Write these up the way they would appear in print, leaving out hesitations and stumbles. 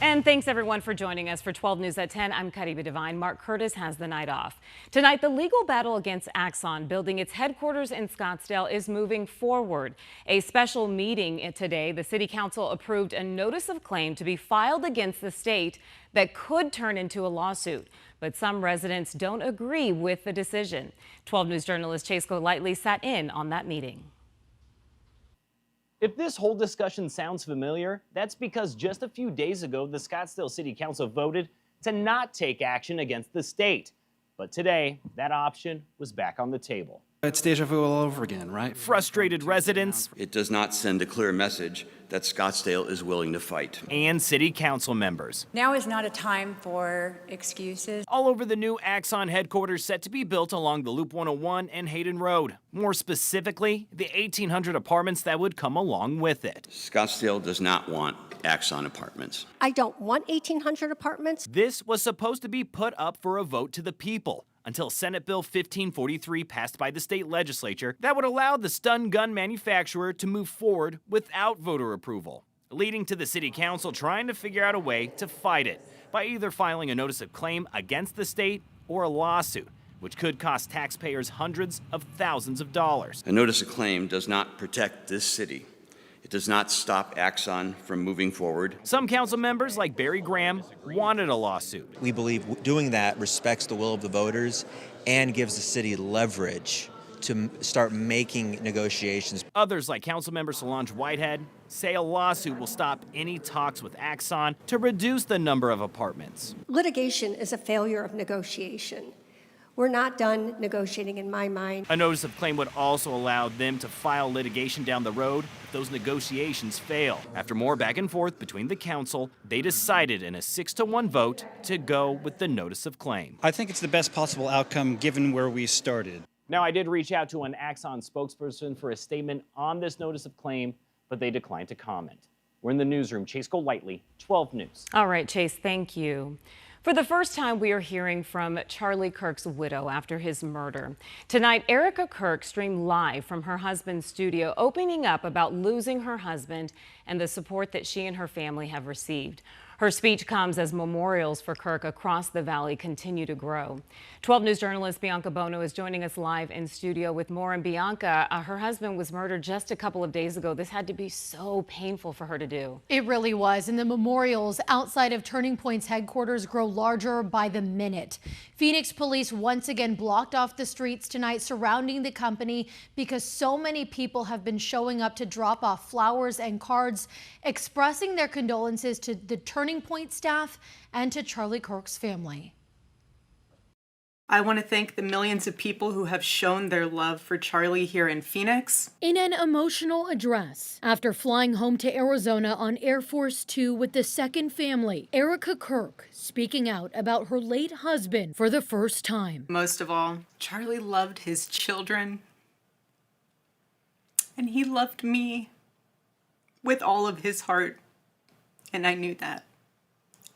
And thanks everyone for joining us for 12 News at 10. I'm Kariba Devine. Mark Curtis has the night off. Tonight, the legal battle against Axon, building its headquarters in Scottsdale, is moving forward. A special meeting today, the city council approved a notice of claim to be filed against the state that could turn into a lawsuit. But some residents don't agree with the decision. 12 News journalist Chase Golightly sat in on that meeting. If this whole discussion sounds familiar, that's because just a few days ago, the Scottsdale City Council voted to not take action against the state. But today, that option was back on the table. It's deja vu all over again, right? Frustrated residents. It does not send a clear message that Scottsdale is willing to fight. And city council members. Now is not a time for excuses. All over the new Axon headquarters set to be built along the Loop 101 and Hayden Road. More specifically, the 1,800 apartments that would come along with it. Scottsdale does not want Axon apartments. I don't want 1,800 apartments. This was supposed to be put up for a vote to the people until Senate Bill 1543 passed by the state legislature that would allow the stun gun manufacturer to move forward without voter approval, leading to the city council trying to figure out a way to fight it by either filing a notice of claim against the state or a lawsuit, which could cost taxpayers hundreds of thousands of dollars. A notice of claim does not protect this city. It does not stop Axon from moving forward. Some council members, like Barry Graham, wanted a lawsuit. We believe doing that respects the will of the voters and gives the city leverage to start making negotiations. Others, like Councilmember Solange Whitehead, say a lawsuit will stop any talks with Axon to reduce the number of apartments. Litigation is a failure of negotiation. We're not done negotiating in my mind. A notice of claim would also allow them to file litigation down the road if those negotiations fail. After more back and forth between the council, they decided in a 6-1 vote to go with the notice of claim. I think it's the best possible outcome given where we started. Now, I did reach out to an Axon spokesperson for a statement on this notice of claim, but they declined to comment. We're in the newsroom. Chase Golightly, 12 News. All right, Chase, thank you. For the first time, we are hearing from Charlie Kirk's widow after his murder. Tonight, Erika Kirk streamed live from her husband's studio, opening up about losing her husband and the support that she and her family have received. Her speech comes as memorials for Kirk across the valley continue to grow. 12 News journalist Bianca Bono is joining us live in studio with more. And Bianca, her husband was murdered just a couple of days ago. This had to be so painful for her to do. It really was. And the memorials outside of Turning Point's headquarters grow larger by the minute. Phoenix police once again blocked off the streets tonight surrounding the company because so many people have been showing up to drop off flowers and cards expressing their condolences to the Turning Point staff and to Charlie Kirk's family. I want to thank the millions of people who have shown their love for Charlie here in Phoenix. In an emotional address, after flying home to Arizona on Air Force Two with the second family, Erika Kirk speaking out about her late husband for the first time. Most of all, Charlie loved his children, and he loved me with all of his heart, and I knew that.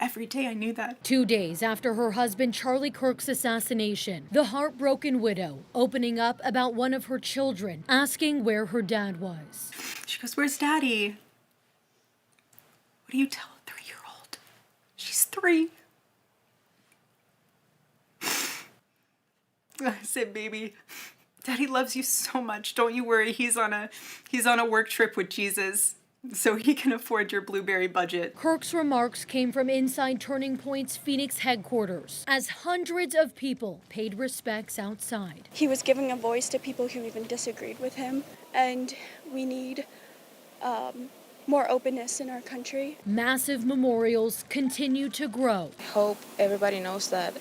Every day I knew that. 2 days after her husband Charlie Kirk's assassination, the heartbroken widow opening up about one of her children, asking where her dad was. She goes, "Where's Daddy?" What do you tell a 3-year-old? She's 3. I said, "Baby, Daddy loves you so much. Don't you worry. He's on a work trip with Jesus, so he can afford your blueberry budget." Kirk's remarks came from inside Turning Point's Phoenix headquarters as hundreds of people paid respects outside. He was giving a voice to people who even disagreed with him, and we need more openness in our country. Massive memorials continue to grow. I hope everybody knows that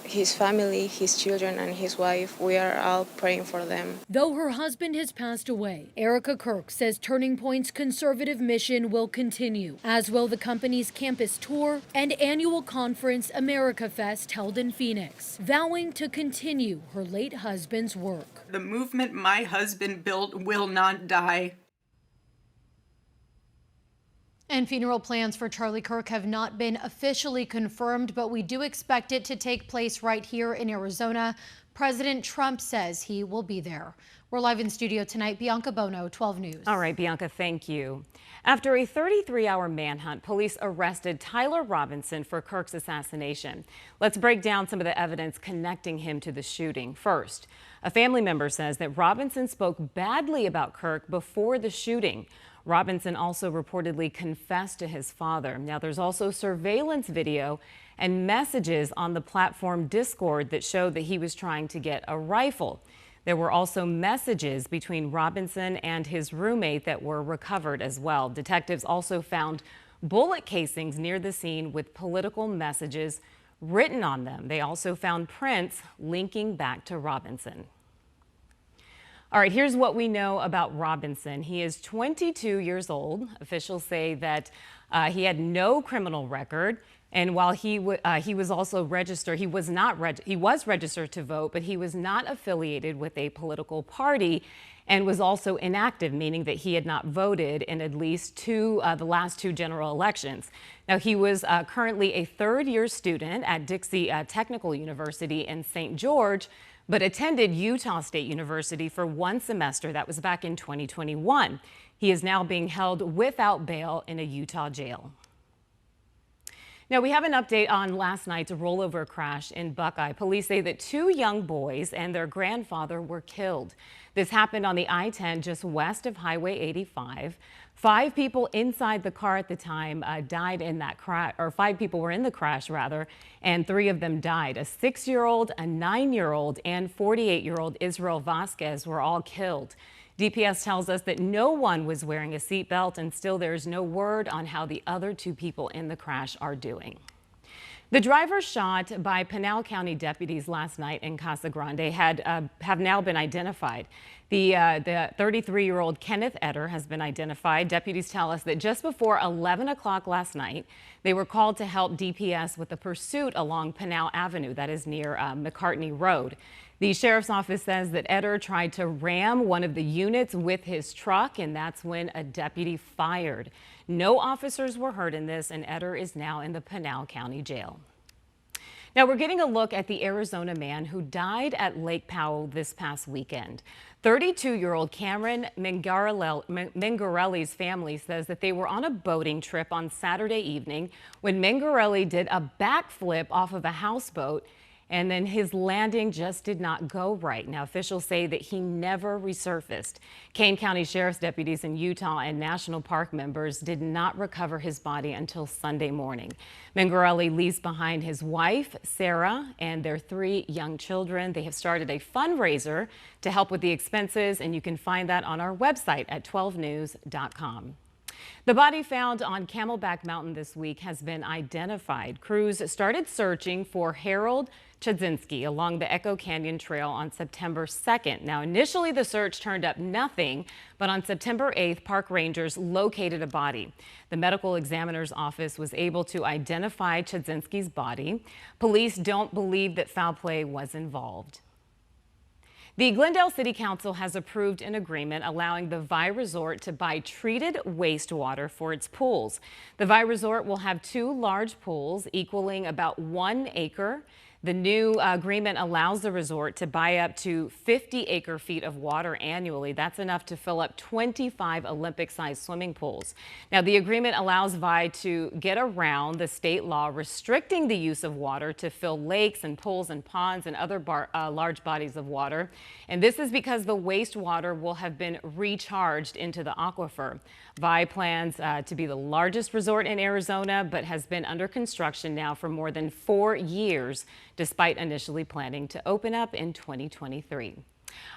his family, his children, and his wife, we are all praying for them. Though her husband has passed away, Erika Kirk says Turning Point's conservative mission will continue, as will the company's campus tour and annual conference America Fest held in Phoenix, vowing to continue her late husband's work. The movement my husband built will not die. And funeral plans for Charlie Kirk have not been officially confirmed, but we do expect it to take place right here in Arizona. President Trump says he will be there. We're live in studio tonight. Bianca Bono, 12 News. All right, Bianca, thank you. After a 33-hour manhunt, police arrested Tyler Robinson for Kirk's assassination. Let's break down some of the evidence connecting him to the shooting. First, a family member says that Robinson spoke badly about Kirk before the shooting. Robinson also reportedly confessed to his father. Now, there's also surveillance video and messages on the platform Discord that show that he was trying to get a rifle. There were also messages between Robinson and his roommate that were recovered as well. Detectives also found bullet casings near the scene with political messages written on them. They also found prints linking back to Robinson. All right, here's what we know about Robinson. He is 22 years old. Officials say that he had no criminal record. And while he was also registered, he was registered to vote, but he was not affiliated with a political party and was also inactive, meaning that he had not voted in at least the last two general elections. Now, he was currently a third-year student at Dixie Technical University in St. George, but attended Utah State University for one semester. That was back in 2021. He is now being held without bail in a Utah jail. Now, we have an update on last night's rollover crash in Buckeye. Police say that two young boys and their grandfather were killed. This happened on the I-10 just west of Highway 85. 5 people inside the car at the time died in that crash, or 5 people were in the crash rather, and 3 of them died. A 6-year-old, a 9-year-old, and 48-year-old Israel Vasquez were all killed. DPS tells us that no one was wearing a seatbelt, and still there's no word on how the other 2 people in the crash are doing. The driver shot by Pinal County deputies last night in Casa Grande have now been identified. The 33-year-old Kenneth Etter has been identified. Deputies tell us that just before 11 o'clock last night, they were called to help DPS with the pursuit along Pinal Avenue, that is near McCartney Road. The sheriff's office says that Etter tried to ram one of the units with his truck, and that's when a deputy fired. No officers were hurt in this, and Etter is now in the Pinal County Jail. Now, we're getting a look at the Arizona man who died at Lake Powell this past weekend. 32-year-old Cameron Mingarelli's family says that they were on a boating trip on Saturday evening when Mingarelli did a backflip off of a houseboat, and then his landing just did not go right. Now, officials say that he never resurfaced. Kane County Sheriff's deputies in Utah and National Park members did not recover his body until Sunday morning. Mingarelli leaves behind his wife, Sarah, and their 3 young children. They have started a fundraiser to help with the expenses, and you can find that on our website at 12news.com. The body found on Camelback Mountain this week has been identified. Crews started searching for Harold Chudzinski along the Echo Canyon Trail on September 2nd. Now, initially the search turned up nothing, but on September 8th, park rangers located a body. The medical examiner's office was able to identify Chudzinski's body. Police don't believe that foul play was involved. The Glendale City Council has approved an agreement allowing the Vi Resort to buy treated wastewater for its pools. The Vi Resort will have 2 large pools equaling about 1 acre. The new agreement allows the resort to buy up to 50 acre-feet of water annually. That's enough to fill up 25 Olympic-sized swimming pools. Now, the agreement allows Vi to get around the state law restricting the use of water to fill lakes and pools and ponds and other large bodies of water. And this is because the wastewater will have been recharged into the aquifer. Vi plans to be the largest resort in Arizona, but has been under construction now for more than 4 years, despite initially planning to open up in 2023.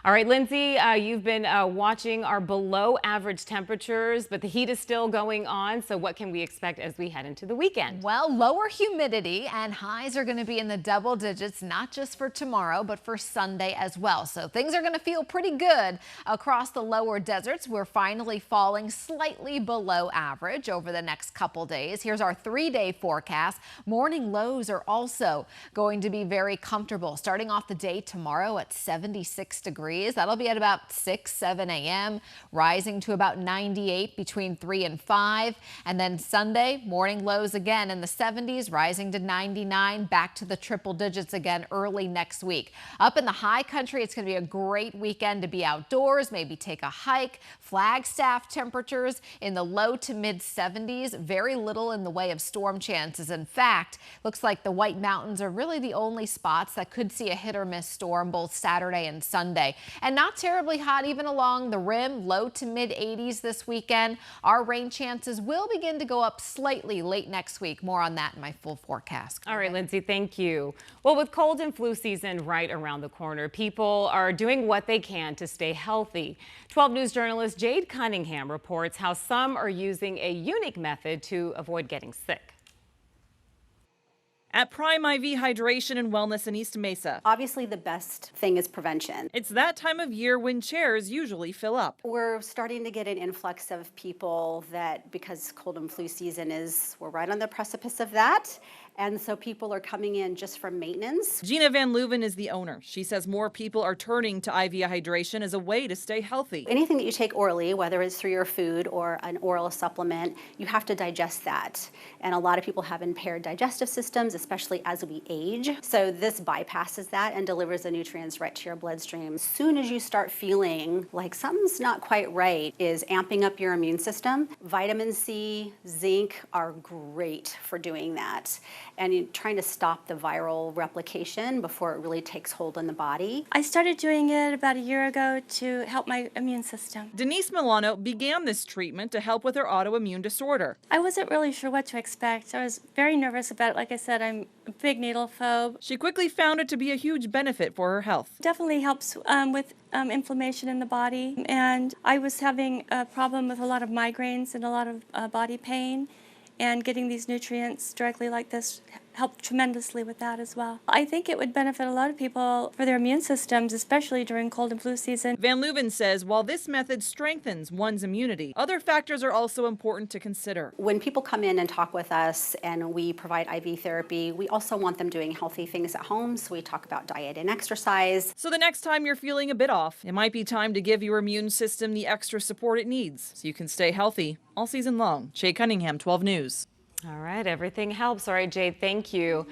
All right, Lindsay, you've been watching our below average temperatures, but the heat is still going on. So what can we expect as we head into the weekend? Well, lower humidity and highs are going to be in the double digits, not just for tomorrow, but for Sunday as well. So things are going to feel pretty good across the lower deserts. We're finally falling slightly below average over the next couple days. Here's our 3-day forecast. Morning lows are also going to be very comfortable, starting off the day tomorrow at 76 degrees. degrees. That'll be at about 6, 7 a.m., rising to about 98 between 3 and 5. And then Sunday, morning lows again in the 70s, rising to 99, back to the triple digits again early next week. Up in the high country, it's going to be a great weekend to be outdoors, maybe take a hike. Flagstaff temperatures in the low to mid 70s, very little in the way of storm chances. In fact, looks like the White Mountains are really the only spots that could see a hit or miss storm both Saturday and Sunday. And not terribly hot even along the rim, low to mid 80s this weekend. Our rain chances will begin to go up slightly late next week. More on that in my full forecast. All right, Lindsay, thank you. Well, with cold and flu season right around the corner, people are doing what they can to stay healthy. 12 News journalist Jade Cunningham reports how some are using a unique method to avoid getting sick. At Prime IV Hydration and Wellness in East Mesa. Obviously, the best thing is prevention. It's that time of year when chairs usually fill up. We're starting to get an influx of people that, because cold and flu season we're right on the precipice of that. And so people are coming in just for maintenance. Gina Van Leuven is the owner. She says more people are turning to IV hydration as a way to stay healthy. Anything that you take orally, whether it's through your food or an oral supplement, you have to digest that. And a lot of people have impaired digestive systems, especially as we age. So this bypasses that and delivers the nutrients right to your bloodstream. As soon as you start feeling like something's not quite right, is amping up your immune system. Vitamin C, zinc are great for doing that. And you're trying to stop the viral replication before it really takes hold in the body. I started doing it about a year ago to help my immune system. Denise Milano began this treatment to help with her autoimmune disorder. I wasn't really sure what to expect. I was very nervous about it. Like I said, I'm a big needle phobe. She quickly found it to be a huge benefit for her health. Definitely helps with inflammation in the body. And I was having a problem with a lot of migraines and a lot of body pain. And getting these nutrients directly like this helped tremendously with that as well. I think it would benefit a lot of people for their immune systems, especially during cold and flu season. Van Leuven says while this method strengthens one's immunity, other factors are also important to consider. When people come in and talk with us and we provide IV therapy, we also want them doing healthy things at home. So we talk about diet and exercise. So the next time you're feeling a bit off, it might be time to give your immune system the extra support it needs so you can stay healthy all season long. Jade Cunningham, 12 News. All right, everything helps. All right, Jade, thank you.